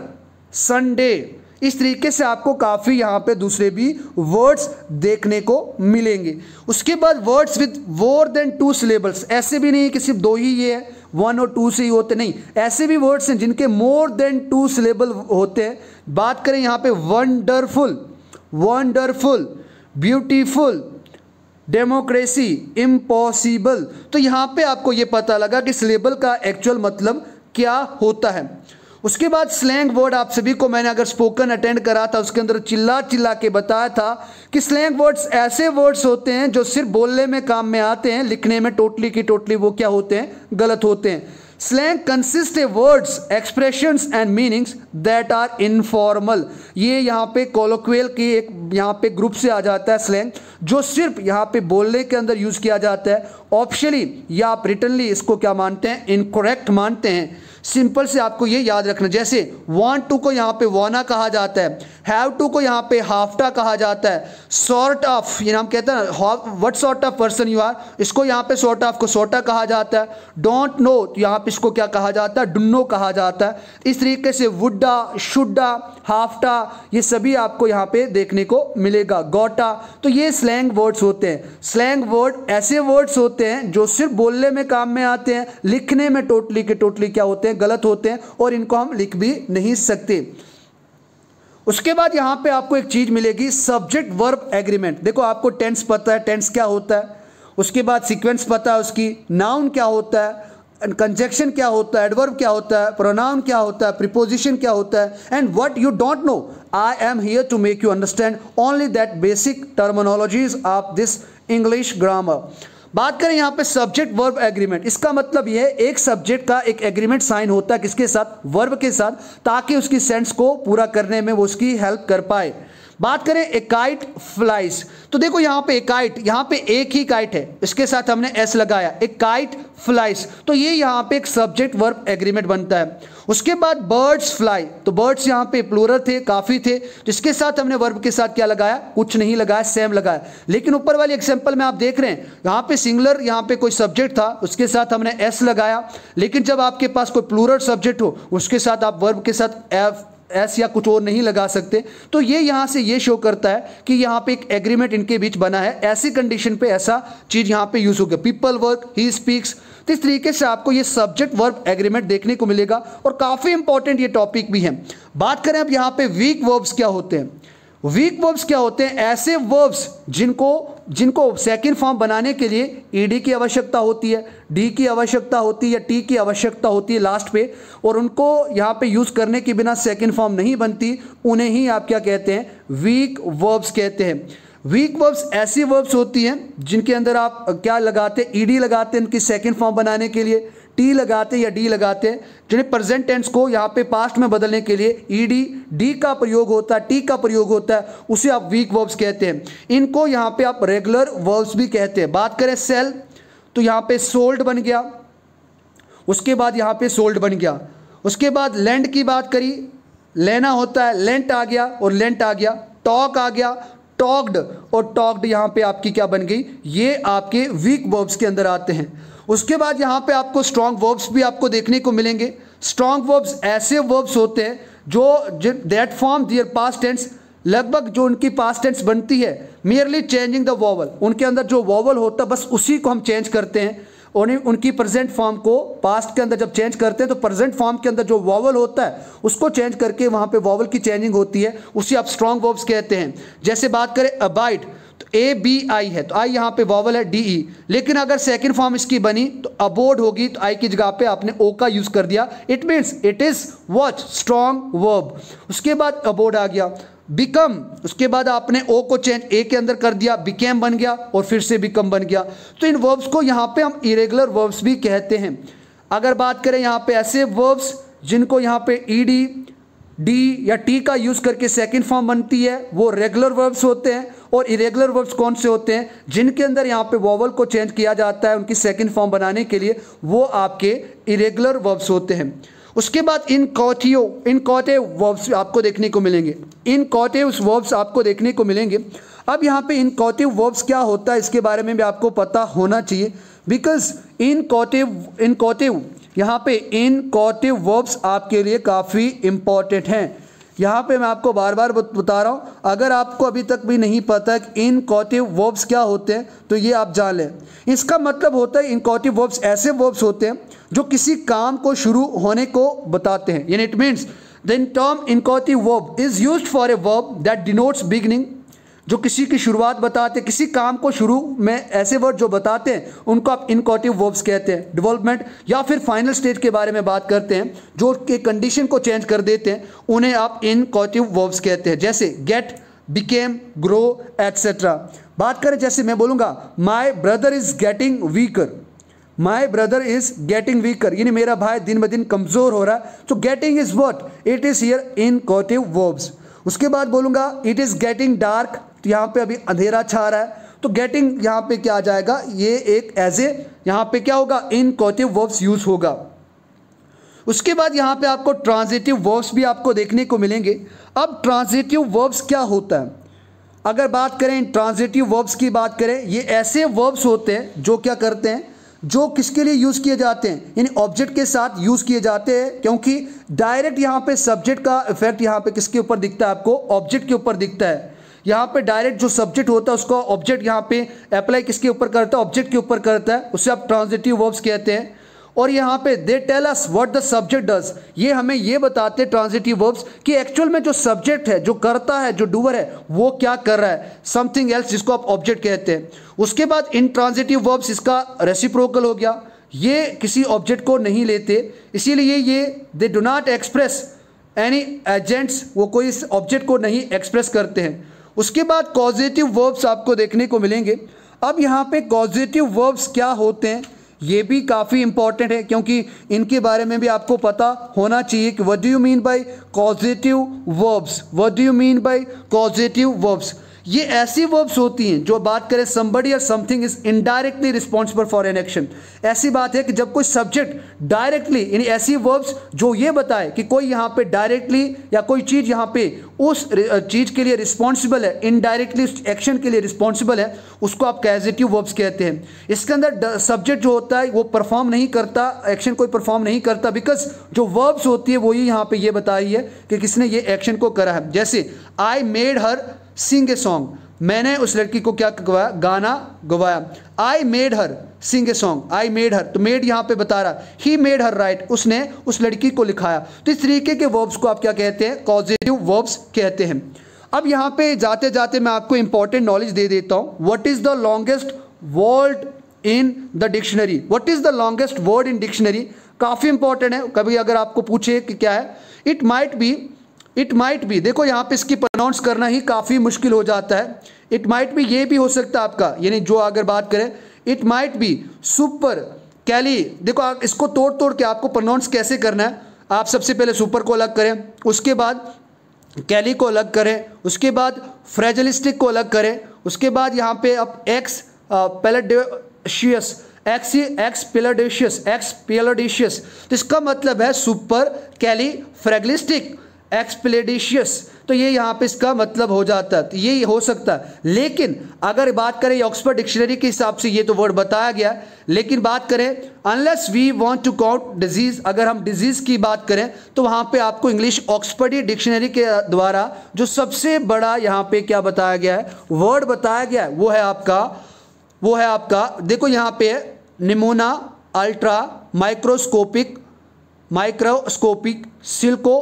संडे, इस तरीके से आपको काफ़ी यहाँ पे दूसरे भी वर्ड्स देखने को मिलेंगे। उसके बाद words with more than two syllables, ऐसे भी नहीं कि सिर्फ दो ही ये है, वन और टू से ही होते नहीं, ऐसे भी वर्ड्स हैं जिनके मोर देन टू सिलेबल होते हैं। बात करें यहाँ पे wonderful, wonderful, beautiful, democracy, impossible. तो यहाँ पे आपको ये पता लगा कि सिलेबल का एक्चुअल मतलब क्या होता है। उसके बाद स्लैंग वर्ड, आप सभी को मैंने अगर स्पोकन अटेंड करा था उसके अंदर चिल्ला चिल्ला के बताया था कि स्लैंग वर्ड्स ऐसे वर्ड्स होते हैं जो सिर्फ बोलने में काम में आते हैं, लिखने में टोटली की टोटली वो क्या होते हैं, गलत होते हैं। Slang consist a words, expressions and meanings that are informal. ये यहाँ पे कोलोक्वियल की एक यहाँ पे ग्रुप से आ जाता है स्लैंग, जो सिर्फ यहाँ पे बोलने के अंदर यूज़ किया जाता है। ऑप्शनली या आप रिटनली इसको क्या मानते हैं, इनकरेक्ट मानते हैं। सिंपल से आपको ये याद रखना, जैसे वांट टू को यहाँ पे वाना कहा जाता है, हैव टू को यहाँ पे हाफ्टा कहा जाता है, सॉर्ट ऑफ, ये नाम कहते हैं what sort of person you are, इसको यहाँ पे सॉर्ट ऑफ को सोटा कहा जाता है। डोंट नो, यहाँ पे इसको क्या कहा जाता है, डुन्नो कहा जाता है। इस तरीके से वुड्डा, शुड्डा, हाफ्टा, ये सभी आपको यहाँ पे देखने को मिलेगा, गोटा। तो ये स्लैंग वर्ड्स होते हैं। स्लैंग वर्ड ऐसे वर्ड्स होते हैं जो सिर्फ बोलने में काम में आते हैं, लिखने में टोटली के टोटली क्या होते हैं, गलत होते हैं, और इनको हम लिख भी नहीं सकते। उसके बाद यहां पे आपको एक चीज मिलेगी, सब्जेक्ट वर्ब एग्रीमेंट। देखो आपको टेंस पता है, टेंस क्या होता है, उसके बाद सीक्वेंस पता है उसकी, नाउन क्या होता है, कंजक्शन क्या होता है, एडवर्ब क्या होता है, प्रोनाउन क्या होता है, प्रीपोजिशन क्या होता है, and what you don't know I am here to make you understand only that basic terminologies of this English grammar. बात करें यहाँ पे सब्जेक्ट वर्ब एग्रीमेंट, इसका मतलब यह है एक सब्जेक्ट का एक एग्रीमेंट साइन होता है किसके साथ, वर्ब के साथ, ताकि उसकी सेंस को पूरा करने में वो उसकी हेल्प कर पाए। बात करें ए काइट फ्लाइज, तो देखो यहाँ पे ए काइट, यहाँ पे एक ही काइट है, इसके साथ हमने एस लगाया, ए काइट फ्लाइज, तो ये यहाँ पे एक सब्जेक्ट वर्ब एग्रीमेंट बनता है। उसके बाद बर्ड्स फ्लाई, तो बर्ड्स यहाँ पे प्लूरल थे, काफ़ी थे, जिसके साथ हमने वर्ब के साथ क्या लगाया, कुछ नहीं लगाया, सेम लगाया। लेकिन ऊपर वाले एग्जाम्पल में आप देख रहे हैं यहाँ पे सिंगुलर, यहाँ पे कोई सब्जेक्ट था, उसके साथ हमने एस लगाया। लेकिन जब आपके पास कोई प्लूरल सब्जेक्ट हो, उसके साथ आप वर्ब के साथ एस या कुछ और नहीं लगा सकते। तो ये यहाँ से ये शो करता है कि यहाँ पे एक एग्रीमेंट इनके बीच बना है, ऐसी कंडीशन पे ऐसा चीज यहाँ पे यूज हो गया, पीपल वर्क, ही स्पीक्स। तो इस तरीके से आपको ये सब्जेक्ट वर्ब एग्रीमेंट देखने को मिलेगा और काफी इंपॉर्टेंट ये टॉपिक भी है। बात करें अब यहाँ पे वीक वर्ब्स क्या होते हैं। वीक वर्ब्स क्या होते हैं, ऐसे वर्ब्स जिनको सेकंड फॉर्म बनाने के लिए ईडी की आवश्यकता होती है, डी की आवश्यकता होती है या टी की आवश्यकता होती है लास्ट पे, और उनको यहाँ पे यूज करने के बिना सेकंड फॉर्म नहीं बनती, उन्हें ही आप क्या कहते हैं, वीक वर्ब्स कहते हैं। वीक वर्ब्स ऐसी वर्ब्स होती हैं जिनके अंदर आप क्या लगाते हैं, ईडी लगाते हैं इनकी सेकंड फॉर्म बनाने के लिए, टी लगाते या डी लगाते हैं, जिन्हें प्रेजेंट टेंस को यहाँ पे पास्ट में बदलने के लिए ईडी डी का प्रयोग होता है, टी का प्रयोग होता है, उसे आप वीक वर्ब्स कहते हैं। इनको यहाँ पे आप रेगुलर वर्ब्स भी कहते हैं। बात करें सेल, तो यहाँ पे सोल्ड बन गया, उसके बाद यहाँ पे सोल्ड बन गया। उसके बाद लैंड की बात करी, लेना होता है, लेंट आ गया और लेंट आ गया। टॉक आ गया, टॉक्ड और टॉक्ड यहाँ पे आपकी क्या बन गई, ये आपके वीक वर्ब्स के अंदर आते हैं। उसके बाद यहाँ पे आपको स्ट्रॉन्ग वर्ब्स भी आपको देखने को मिलेंगे। स्ट्रॉन्ग वर्ब्स ऐसे वर्ब्स होते हैं जो that form their past tense, लगभग जो उनकी पास्ट टेंस बनती है, मियरली चेंजिंग द वॉवल, उनके अंदर जो वॉवल होता है बस उसी को हम चेंज करते हैं। उनकी प्रेजेंट फॉर्म को पास्ट के अंदर जब चेंज करते हैं तो प्रेजेंट फॉर्म के अंदर जो वॉवल होता है उसको चेंज करके वहाँ पे वॉवल की चेंजिंग होती है, उसे आप स्ट्रॉन्ग वर्ब्स कहते हैं। जैसे बात करें अबाइड, तो ए बी आई है, तो आई यहाँ पे वॉवल है डी ई, लेकिन अगर सेकंड फॉर्म इसकी बनी तो अबोर्ड होगी, तो आई की जगह पे आपने ओ का यूज कर दिया, it means it is what, strong verb. उसके बाद अबोर्ड आ गया। बिकम, उसके बाद आपने ओ को चेंज ए के अंदर कर दिया, बिकेम बन गया और फिर से बिकम बन गया। तो इन वर्ब्स को यहाँ पे हम इरेगुलर वर्ब्स भी कहते हैं। अगर बात करें यहाँ पे ऐसे वर्ब्स जिनको यहाँ पे ईडी डी या टी का यूज करके सेकंड फॉर्म बनती है, वो रेगुलर वर्ब्स होते हैं। और इरेगुलर वर्ब्स कौन से होते हैं, जिनके अंदर यहाँ पे वॉवल को चेंज किया जाता है उनकी सेकंड फॉर्म बनाने के लिए, वो आपके इरेगुलर वर्ब्स होते हैं। उसके बाद इनकॉटिव वर्ब्स आपको देखने को मिलेंगे, इनकॉटिव वर्ब्स आपको देखने को मिलेंगे। अब यहाँ पे इनकॉटिव वर्ब्स क्या होता है इसके बारे में भी आपको पता होना चाहिए, बिकॉज इनकॉटिव यहाँ पे इनकॉटिव वर्ब्स आपके लिए काफ़ी इंपॉर्टेंट हैं। यहाँ पे मैं आपको बार बार बता रहा हूँ, अगर आपको अभी तक भी नहीं पता है कि इनकॉटिव वर्ब्स क्या होते हैं तो ये आप जान लें। इसका मतलब होता है इनकॉटिव वर्ब्स ऐसे वर्ब्स होते हैं जो किसी काम को शुरू होने को बताते हैं, यानी it means the term inchoative verb is used for a verb that denotes beginning, जो किसी की शुरुआत बताते हैं, किसी काम को शुरू में ऐसे वर्ड जो बताते हैं उनको आप इनकॉटिव वर्ब्स कहते हैं। डेवलपमेंट या फिर फाइनल स्टेज के बारे में बात करते हैं, जो के कंडीशन को चेंज कर देते हैं, उन्हें आप इनकॉटिव वर्ब्स कहते हैं। जैसे गेट, बिकेम, ग्रो एटसेट्रा। बात करें, जैसे मैं बोलूँगा my brother is getting weaker, my brother is getting weaker, यानी मेरा भाई दिन ब दिन कमज़ोर हो रहा है। तो getting is what, it is here inchoative verbs. उसके बाद बोलूँगा इट इज़ गेटिंग डार्क, तो यहाँ पे अभी अंधेरा छा रहा है, तो गेटिंग यहाँ पे क्या आ जाएगा, ये एक एज ए यहाँ पे क्या होगा, इनकॉटिव वर्ब्स यूज होगा। उसके बाद यहाँ पे आपको ट्रांजिटिव वर्ब्स भी आपको देखने को मिलेंगे। अब ट्रांजिटिव वर्ब्स क्या होता है, अगर बात करें ट्रांजिटिव वर्ब्स की बात करें, ये ऐसे वर्ब्स होते हैं जो क्या करते हैं, जो किसके लिए यूज़ किए जाते हैं, यानी ऑब्जेक्ट के साथ यूज़ किए जाते हैं, क्योंकि डायरेक्ट यहाँ पे सब्जेक्ट का इफेक्ट यहाँ पे किसके ऊपर दिखता है, आपको ऑब्जेक्ट के ऊपर दिखता है। यहाँ पे डायरेक्ट जो सब्जेक्ट होता है उसको ऑब्जेक्ट यहाँ पे अप्लाई किसके ऊपर करता है, ऑब्जेक्ट के ऊपर करता है, उससे आप ट्रांजिटिव वर्ब्स कहते हैं। और यहाँ पे they tell us what the subject does, ये हमें ये बताते हैं ट्रांजिटिव वर्ब्स कि एक्चुअल में जो सब्जेक्ट है, जो करता है, जो डूअर है, वो क्या कर रहा है, समथिंग एल्स, जिसको आप ऑब्जेक्ट कहते हैं। उसके बाद इन ट्रांजिटिव वर्ब्स, इसका रेसिप्रोकल हो गया, ये किसी ऑब्जेक्ट को नहीं लेते, इसीलिए ये they do not express any agents, वो कोई इस ऑब्जेक्ट को नहीं एक्सप्रेस करते हैं। उसके बाद कॉजेटिव वर्ब्स आपको देखने को मिलेंगे। अब यहाँ पे कॉजेटिव वर्ब्स क्या होते हैं ये भी काफ़ी इंपॉर्टेंट है क्योंकि इनके बारे में भी आपको पता होना चाहिए कि what do you mean bye causative verbs, what do you mean bye causative verbs. ये ऐसी वर्ब्स होती हैं जो बात करें somebody or something is indirectly responsible for an action। ऐसी बात है कि जब कोई सब्जेक्ट डायरेक्टली, यानी ऐसी वर्ब्स जो ये बताए कि कोई यहाँ पे डायरेक्टली या कोई चीज़ यहाँ पे उस चीज़ के लिए रिस्पॉन्सिबल है, इनडायरेक्टली उस एक्शन के लिए रिस्पॉन्सिबल है, उसको आप कॉजेटिव वर्ब्स कहते हैं। इसके अंदर सब्जेक्ट जो होता है वो परफॉर्म नहीं करता, एक्शन कोई परफॉर्म नहीं करता, बिकॉज जो वर्ब्स होती है वो ही यहाँ पे ये बताई है कि किसने ये एक्शन को करा है। जैसे आई made her sing a song, मैंने उस लड़की को क्या गवाया, गाना गवाया। I made her sing a song, I made her, तो मेड यहाँ पे बता रहा, ही मेड हर राइट, उसने उस लड़की को लिखाया। तो इस तरीके के वर्ब्स को आप क्या कहते हैं, कॉजेटिव वर्ब्स कहते हैं। अब यहाँ पे जाते जाते मैं आपको इंपॉर्टेंट नॉलेज दे देता हूँ। What is the longest word in the dictionary, what is the longest word in dictionary, काफ़ी इंपॉर्टेंट है। कभी अगर आपको पूछे कि क्या है, इट माइट बी, देखो यहाँ पे इसकी प्रोनाउंस करना ही काफ़ी मुश्किल हो जाता है। इट माइट बी ये भी हो सकता है आपका, यानी जो अगर बात करें इट माइट बी सुपर कैली। देखो आप इसको तोड़ तोड़ के आपको प्रोनाउंस कैसे करना है, आप सबसे पहले सुपर को अलग करें, उसके बाद कैली को अलग करें, उसके बाद फ्रेजलिस्टिक को अलग करें, उसके बाद यहाँ पे आप एक्स पेलाडेशियस, तो इसका मतलब है सुपर कैली फ्रेगलिस्टिक एक्सप्लेडिशियस। तो ये यहाँ पे इसका मतलब हो जाता है, तो ये हो सकता है। लेकिन अगर बात करें ऑक्सफोर्ड डिक्शनरी के हिसाब से ये तो वर्ड बताया गया है, लेकिन बात करें unless we want to count disease, अगर हम डिजीज की बात करें तो वहाँ पे आपको इंग्लिश ऑक्सफोर्ड डिक्शनरी के द्वारा जो सबसे बड़ा यहाँ पे क्या बताया गया है, वर्ड बताया गया है, वो है आपका देखो यहाँ पे निमोना अल्ट्रा माइक्रोस्कोपिक सिल्को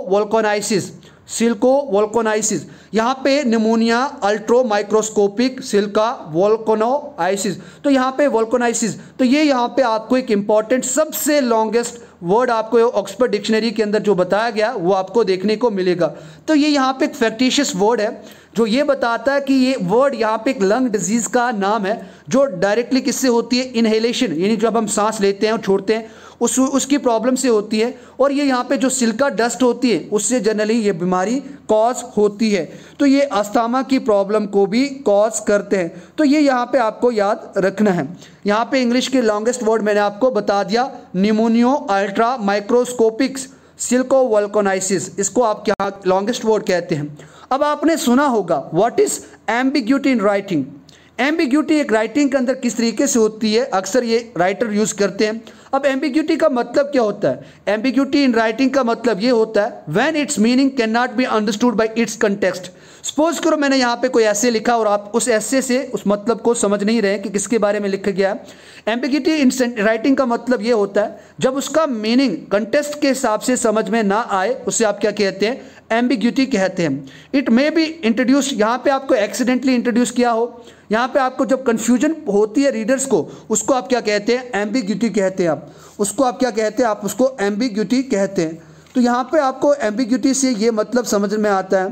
वोल्कोनाइसिस, यहाँ पे निमोनिया अल्ट्रो माइक्रोस्कोपिक सिल्का वोल्कोनाइसिस, तो यहाँ पे वोल्कोनाइसिस, तो ये यहाँ पे आपको एक इंपॉर्टेंट सबसे लॉन्गेस्ट वर्ड आपको ऑक्सफोर्ड डिक्शनरी के अंदर जो बताया गया वो आपको देखने को मिलेगा। तो ये यहाँ पे एक फैक्टिशियस वर्ड है जो ये बताता है कि ये वर्ड यहाँ पे एक लंग डिजीज का नाम है जो डायरेक्टली किससे होती है, इनहेलेशन, यानी जब हम सांस लेते हैं और छोड़ते हैं उसकी प्रॉब्लम से होती है। और ये यहाँ पे जो सिल्का डस्ट होती है उससे जनरली ये बीमारी कॉज होती है, तो ये अस्थमा की प्रॉब्लम को भी कॉज करते हैं। तो ये यहाँ पे आपको याद रखना है। यहाँ पे इंग्लिश के लॉन्गेस्ट वर्ड मैंने आपको बता दिया, निमोनियो अल्ट्रा माइक्रोस्कोपिक्स सिल्को वोल्कोनाइसिस, इसको आप क्या लॉन्गेस्ट वर्ड कहते हैं। अब आपने सुना होगा what is ambiguity in writing. Ambiguity एक राइटिंग के अंदर किस तरीके से होती है, अक्सर ये राइटर यूज करते हैं। अब एम्बिग्यूटी का मतलब क्या होता है, एम्बिग्यूटी इन राइटिंग का मतलब ये होता है when it's meaning can not be understood by it's context. Suppose करो मैंने यहाँ पे कोई ऐसे लिखा और आप उस ऐसे से उस मतलब को समझ नहीं रहे कि किसके बारे में लिखा गया है। एम्बिग्यूटी इन राइटिंग का मतलब ये होता है जब उसका मीनिंग कंटेक्स्ट के हिसाब से समझ में ना आए, उससे आप क्या कहते हैं, एम्बिग्यूटी कहते हैं। इट मे बी इंट्रोड्यूस, यहाँ पे आपको एक्सीडेंटली इंट्रोड्यूस किया हो, यहाँ पे आपको जब कंफ्यूजन होती है रीडर्स को, उसको आप क्या कहते हैं, एम्बिग्यूटी कहते हैं। आप उसको आप क्या कहते हैं, आप उसको एम्बिग्यूटी कहते हैं। तो यहाँ पे आपको एम्बिग्यूटी से ये मतलब समझ में आता है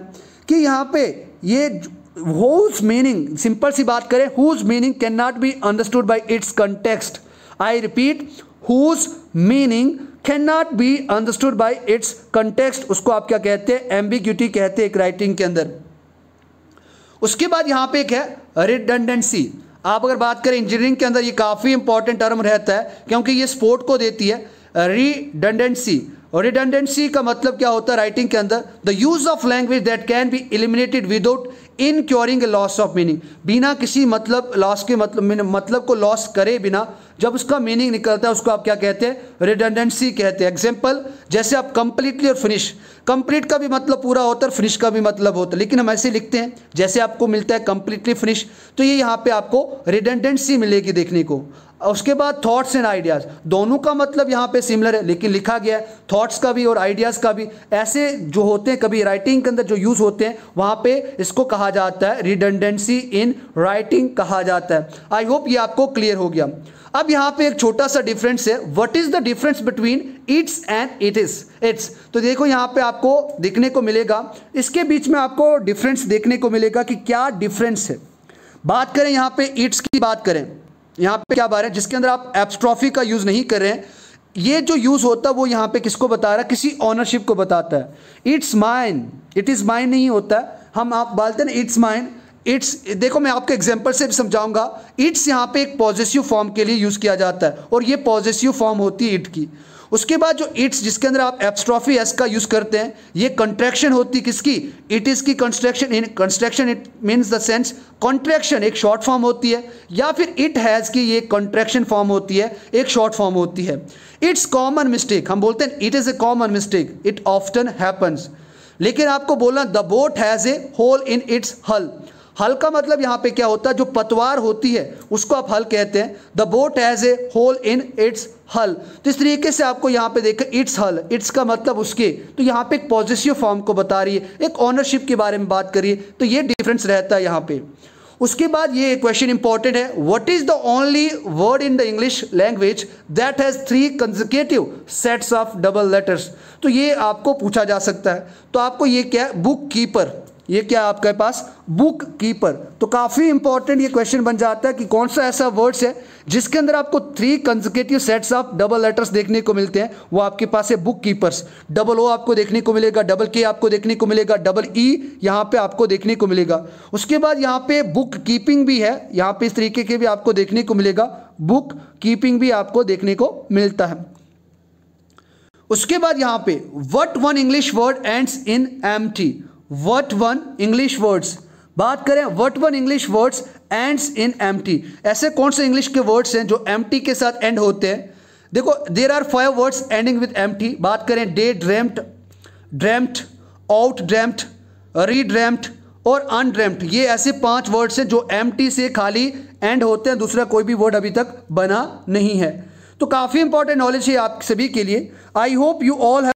कि यहाँ पे ये whose मीनिंग, सिंपल सी बात करें, whose meaning can not be understood by it's context. I repeat, whose meaning can not be understood by it's context, उसको आप क्या कहते हैं, एम्बिग्यूटी कहते हैं एक राइटिंग के अंदर। उसके बाद यहाँ पे एक है रिडंडेंसी। आप अगर बात करें इंजीनियरिंग के अंदर ये काफ़ी इंपॉर्टेंट टर्म रहता है क्योंकि ये स्पोर्ट को देती है, रिडंडेंसी। और रिडंडेंसी का मतलब क्या होता है राइटिंग के अंदर, the use of language that can be eliminated without incurring a loss of meaning, बिना किसी मतलब लॉस के मतलब को लॉस करे बिना जब उसका मीनिंग निकलता है उसको आप क्या कहते हैं, रिडंडेंसी कहते हैं। एग्जांपल जैसे आप कंप्लीटली और फिनिश, कंप्लीट का भी मतलब पूरा होता है, फिनिश का भी मतलब होता है, लेकिन हम ऐसे लिखते हैं जैसे आपको मिलता है कंप्लीटली फिनिश, तो ये यहाँ पे आपको रिडंडेंसी मिलेगी देखने को। उसके बाद थॉट्स एंड आइडियाज़, दोनों का मतलब यहाँ पे सिमिलर है लेकिन लिखा गया है थॉट्स का भी और आइडियाज़ का भी, ऐसे जो होते हैं कभी राइटिंग के अंदर जो यूज़ होते हैं वहाँ पे इसको कहा जाता है रिडंडेंसी इन राइटिंग कहा जाता है। आई होप ये आपको क्लियर हो गया। अब यहाँ पे एक छोटा सा डिफरेंस है, what is the difference between its and it's. तो देखो यहाँ पे आपको देखने को मिलेगा, इसके बीच में आपको डिफरेंस देखने को मिलेगा कि क्या डिफरेंस है। बात करें यहाँ पे इट्स की बात करें यहाँ पे क्या बात है जिसके अंदर आप एप्स्ट्रॉफी का यूज़ नहीं कर रहे हैं, ये जो यूज़ होता है वो यहाँ पे किसको बता रहा है, किसी ऑनरशिप को बताता है। It's mine, it is mine नहीं होता है, हम आप बोलते हैं ना इट्स माइन, इट्स, देखो मैं आपको एग्जांपल से भी समझाऊंगा। इट्स यहाँ पे एक पॉजेसिव फॉर्म के लिए यूज़ किया जाता है और ये पॉजेसिव फॉर्म होती है इट की। उसके बाद जो इट्स जिसके अंदर आप एप्स्ट्रॉफी एस का यूज़ करते हैं, ये कंट्रैक्शन होती है किसकी, इट इज़ की construction. In construction it means the sense contraction एक शॉर्ट फॉर्म होती है, या फिर इट हैज़ की ये कंट्रैक्शन फॉर्म होती है, एक शॉर्ट फॉर्म होती है। इट्स कॉमन मिस्टेक, हम बोलते हैं it is a common mistake, it often happens. लेकिन आपको बोलना the boat has a hole in its hull, hull का मतलब यहाँ पे क्या होता है, जो पतवार होती है उसको आप हल कहते हैं। The boat has a hole in its hull, तो इस तरीके से आपको यहाँ पे देखें इट्स हल, इट्स का मतलब उसके, तो यहाँ पे एक पॉजिटिव फॉर्म को बता रही है, एक ऑनरशिप के बारे में बात करिए, तो ये डिफरेंस रहता है यहाँ पे। उसके बाद ये क्वेश्चन इंपॉर्टेंट है, what is the only word in the English language that has 3 consecutive sets of double letters, तो ये आपको पूछा जा सकता है। तो आपको ये क्या है, बुक कीपर, ये क्या आपके पास बुक कीपर, तो काफ़ी इंपॉर्टेंट ये क्वेश्चन बन जाता है कि कौन सा ऐसा वर्ड्स है जिसके अंदर आपको 3 consecutive sets of double letters देखने को मिलते हैं, वो आपके पास है बुक कीपर्स। डबल ओ आपको देखने को मिलेगा, डबल के आपको देखने को मिलेगा, डबल ई यहाँ पे आपको देखने को मिलेगा। उसके बाद यहाँ पे बुक कीपिंग भी है, यहाँ पे इस तरीके के भी आपको देखने को मिलेगा, बुक कीपिंग भी आपको देखने को मिलता है। उसके बाद यहाँ पे what one English word ends in empty, what one English words, बात करें what one English words ends in empty, ऐसे कौन से इंग्लिश के वर्ड्स हैं जो एम्प्टी के साथ एंड होते हैं। देखो there are 5 words ending with empty, बात करें day dreamt, dreamt, out dreamt, redreamt और अनड्रेम्ट, ये ऐसे 5 वर्ड्स हैं जो एम्प्टी से खाली एंड होते हैं, दूसरा कोई भी वर्ड अभी तक बना नहीं है। तो काफ़ी इंपॉर्टेंट नॉलेज है आप सभी के लिए। आई होप यू ऑल